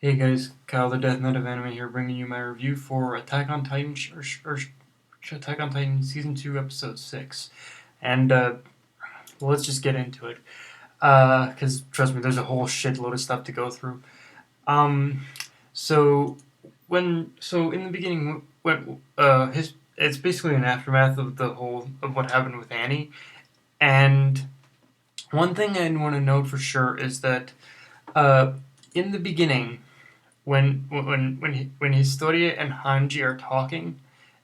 Hey guys, Kyle the Death Knight of Anime here, bringing you my review for Attack on Titan Season 2, Episode 6. And, well, let's just get into it. Because, trust me, there's a whole shitload of stuff to go through. Um, so, in the beginning, it's basically an aftermath of of what happened with Annie. And one thing I want to note for sure is that, uh, in the beginning, when Historia and Hanji are talking,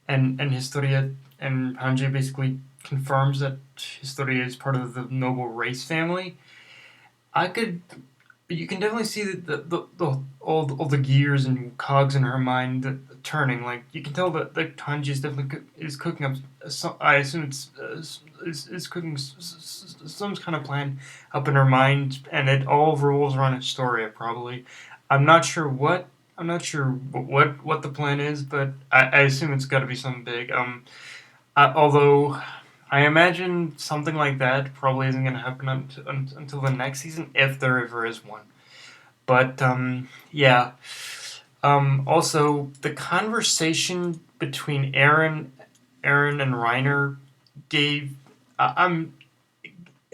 and Historia and Hanji basically confirms that Historia is part of the noble race family, I could you can definitely see all the gears and cogs in her mind turning. Like you can tell that Hanji is definitely is cooking up. I assume is cooking some kind of plan up in her mind, and it all revolves around Historia. Probably, I'm not sure what. I'm not sure what the plan is, but I assume it's got to be something big. Although I imagine something like that probably isn't going to happen until the next season, if there ever is one. But yeah. Also, the conversation between Aaron and Reiner gave. I'm.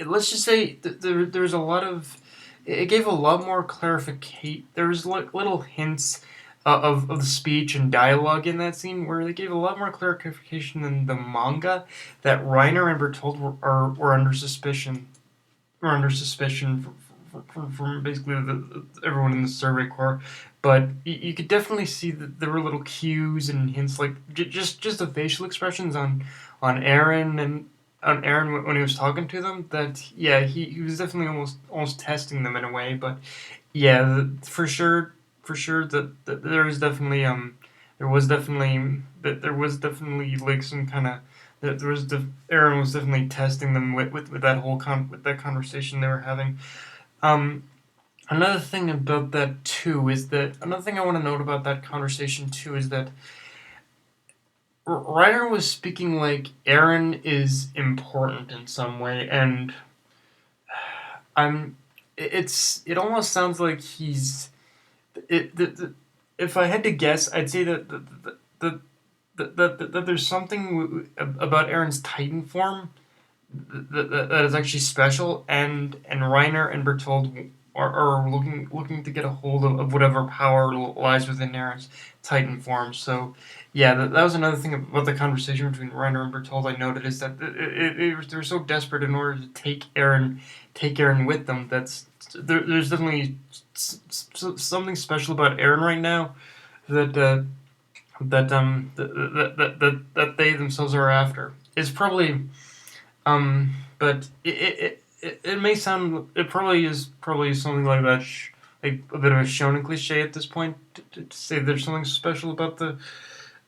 Let's just say there's a lot of. It gave a lot more clarification. There was little hints of the speech and dialogue in that scene where they gave a lot more clarification than the manga. That Reiner and Bertold were under suspicion. Were under suspicion from basically everyone in the survey corps. But you could definitely see that there were little cues and hints, like just the facial expressions on Aaron and on Aaron when he was talking to them. That yeah, he was definitely almost testing them in a way. But yeah, for sure that there was definitely there was definitely like some kind of that there was Aaron was definitely testing them with that whole with that conversation they were having. Um, Another thing about that too is that another thing I want to note about that conversation too is that Ryder was speaking like Aaron is important in some way, and I'm. It almost sounds like he's if I had to guess, I'd say that there's something about Aaron's Titan form that is actually special, and Reiner and Bertold are looking to get a hold of whatever power lies within Aaron's Titan form. So, yeah, that was another thing about the conversation between Reiner and Bertold I noted is that they're so desperate in order to take Aaron with them. There's definitely something special about Aaron right now that that they themselves are after. It's probably but it may sound it probably something like that, like a bit of a shonen cliche at this point to say there's something special about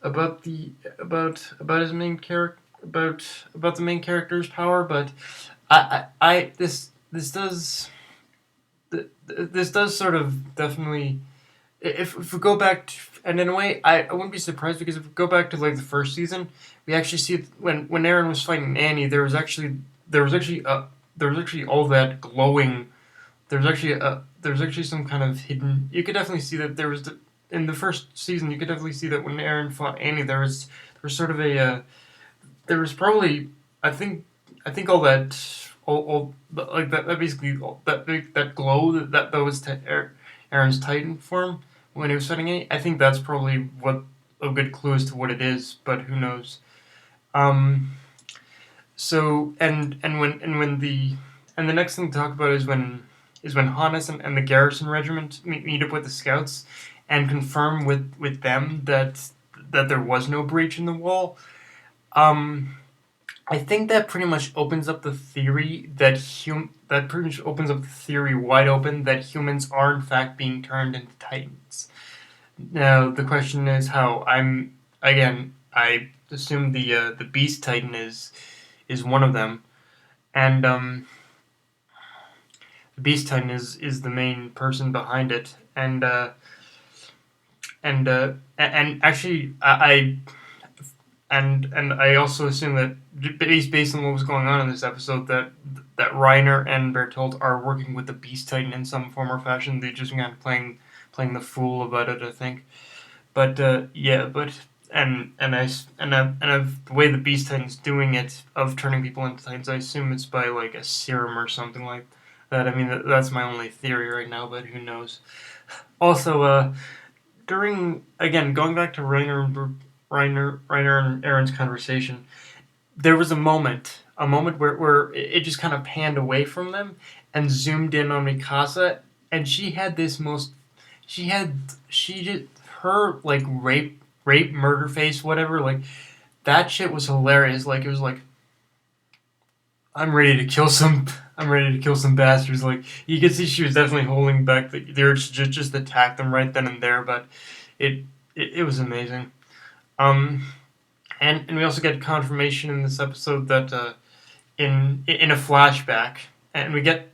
about the about his main character about the main character's power, but this does this does sort of definitely if we go back to, and in a way I wouldn't be surprised because if we go back to like the first season, we actually see when Aaron was fighting Annie, there was actually there was actually all that glowing. There was actually some kind of hidden. You could definitely see that there was in the first season. You could definitely see that when Aaron fought Annie, there was sort of a there was probably I think all that all like that basically that glow that was Aaron's Titan form when he was fighting Annie. I think that's probably what a good clue as to what it is, but who knows? Um, so when the next thing to talk about is when Hannes and the garrison regiment meet up with the scouts and confirm with them that there was no breach in the wall. Um, I think that pretty much opens up the theory that pretty much opens up the theory wide open that humans are in fact being turned into titans. Now the question is how. I assume the beast titan is one of them, and the beast titan is the main person behind it, and actually and I also assume that based on what was going on in this episode that Reiner and Bertolt are working with the Beast Titan in some form or fashion. They just kind of playing the fool about it, I think. But yeah, but the way the Beast Titan's doing it of turning people into Titans, I assume it's by like a serum or something like that. I mean, that's my only theory right now, but who knows? Also, during again going back to Reiner and Aaron's conversation, there was a moment where it just kind of panned away from them and zoomed in on Mikasa, and she had this most she had she just her like rape murder face whatever, like that shit was hilarious. Like it was like I'm ready to kill some I'm ready to kill some bastards. Like you could see she was definitely holding back the urge to just attack them right then and there, but it it was amazing. Um, and we also get confirmation in this episode that in a flashback, and we get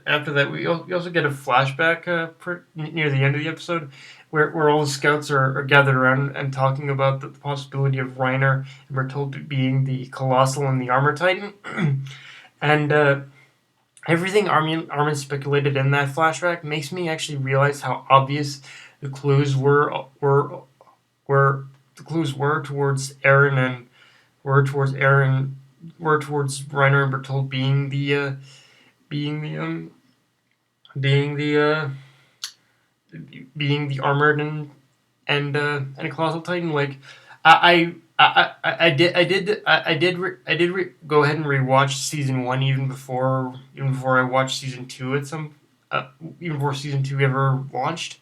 after that we also get a flashback near the end of the episode where all the scouts are gathered around and talking about the possibility of Reiner and Bertolt being the Colossal and the Armor Titan, and everything Armin speculated in that flashback makes me actually realize how obvious the clues were the clues were towards Aaron and were towards Aaron were towards Reiner and Bertolt being the being the being the armored and a colossal titan. Like I did go ahead and rewatch season one even before I watched season two at some even before season two ever launched.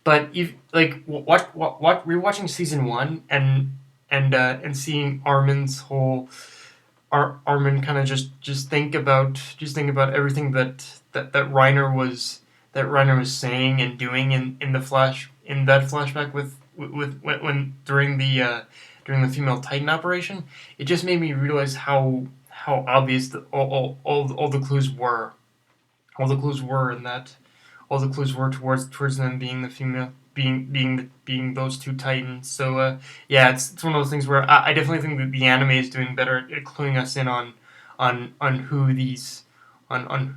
But if like what rewatching season one and seeing Armin's whole Armin kind of just think about everything that Reiner was saying and doing in the in that flashback with when during the female Titan operation. It just made me realize how obvious all the clues were. All the clues were in that all the clues were towards them being the female being those two titans. So yeah, it's one of those things where I definitely think that the anime is doing better at cluing us in on who these on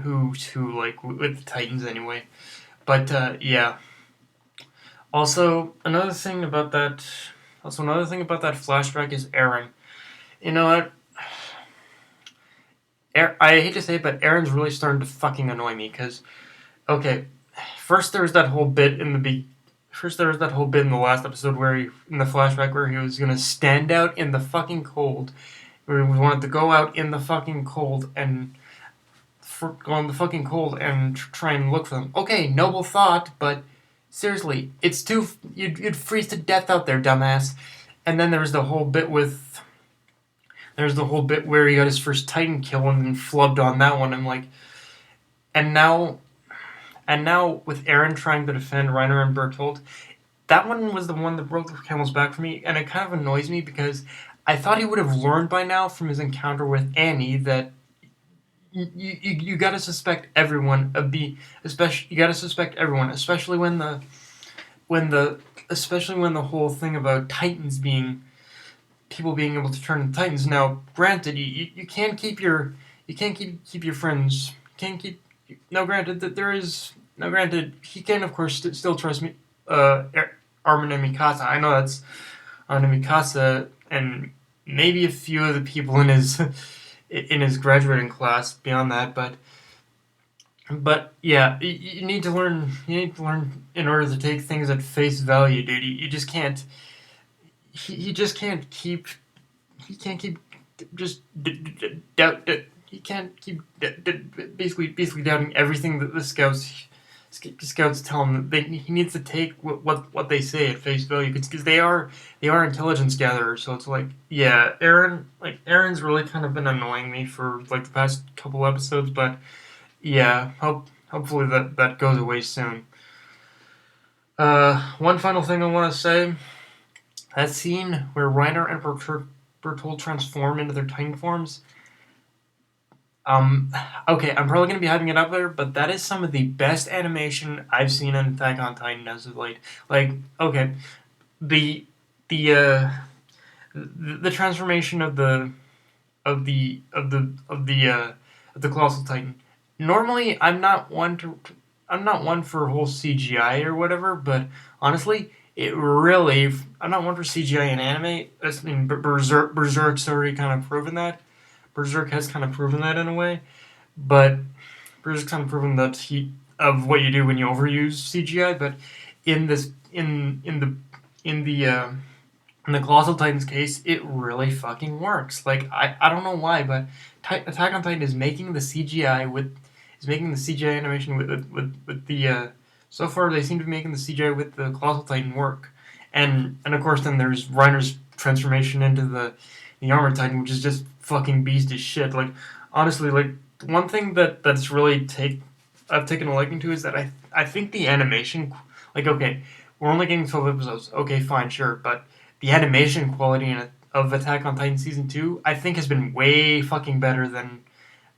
who's who, like with the titans anyway. But yeah. Also another thing about that flashback is Aaron. You know what? I hate to say it, but Aaron's really starting to fucking annoy me because okay, first there was that whole bit in the first there was that whole bit in the last episode where he in the flashback where he was gonna stand out in the fucking cold, where he wanted to go out in the fucking cold and go in the fucking cold and try and look for them. Okay, noble thought, but seriously, it's too you'd freeze to death out there, dumbass. And then there was the whole bit with there's the whole bit where he got his first Titan kill and then flubbed on that one. I'm like, and now with Aaron trying to defend Reiner and Bertolt, that one was the one that broke the camel's back for me, and it kind of annoys me because I thought he would have learned by now from his encounter with Annie that you gotta suspect everyone especially you gotta suspect everyone, especially when the whole thing about Titans being people being able to turn into Titans. Now, granted, you can't keep you can't keep your friends. You can't keep now. Granted that there is now. Granted, he can of course still trust me. Armin and Mikasa. I know that's Armin and Mikasa and maybe a few of the people in his graduating class. Beyond that, but yeah, you need to learn. You need to learn in order to take things at face value, dude. You just can't. He just can't keep. He can't keep just doubt. He can't keep basically doubting everything that the scouts tell him. He needs to take what they say at face value because they are intelligence gatherers. So it's like yeah, Aaron's really kind of been annoying me for like the past couple episodes, but yeah, hopefully that goes away soon. One final thing I want to say: that scene where Reiner and Bertolt transform into their Titan forms. Um, okay, I'm probably gonna be hyping it up there, but that is some of the best animation I've seen in Attack on Titan as of late. Like, okay, the the uh, the transformation of the Colossal Titan. Normally, I'm not one to I'm not one for whole CGI or whatever, but honestly, it really I'm not one for CGI in anime. I mean, Berserk's already kind of proven that. Berserk has kind of proven that in a way, but Berserk's kind of proven that he of what you do when you overuse CGI. But in this in the in the Colossal Titan's case, it really fucking works. Like I don't know why, but Attack on Titan is making the CGI animation with the so far they seem to be making the CGI with the Colossal Titan work, and of course then there's Reiner's transformation into the Armored Titan, which is just fucking beast as shit. Like honestly, like one thing that's really I've taken a liking to is that I think the animation, like okay, we're only getting 12 episodes, okay fine sure, but the animation quality of Attack on Titan season 2 I think has been way fucking better than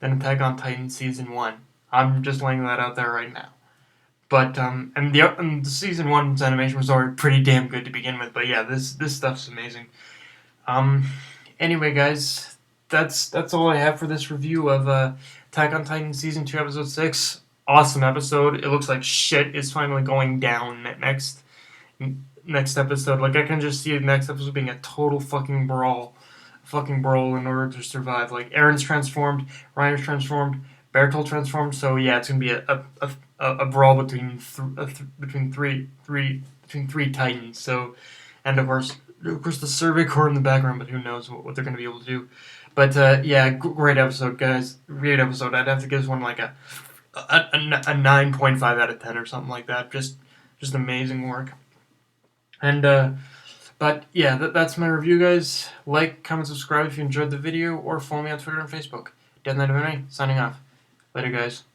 Attack on Titan season 1. I'm just laying that out there right now. But and the season 1's animation was already pretty damn good to begin with. But yeah, this stuff's amazing. Um, anyway, guys, that's all I have for this review of Attack on Titan season 2 episode 6. Awesome episode. It looks like shit is finally going down next episode. Like I can just see the next episode being a total fucking brawl in order to survive. Like Aaron's transformed, Reiner's transformed, Bertolt transformed. So yeah, it's gonna be a brawl between between three titans. So, and of course the Survey Corps in the background, but who knows what they're gonna be able to do. But yeah, great episode, guys. Great episode. I'd have to give this one like a 9.5 out of 10 or something like that. Just amazing work. And but yeah, that's my review, guys. Like, comment, subscribe if you enjoyed the video, or follow me on Twitter and Facebook. Dead Night of MMA, signing off. Later, guys.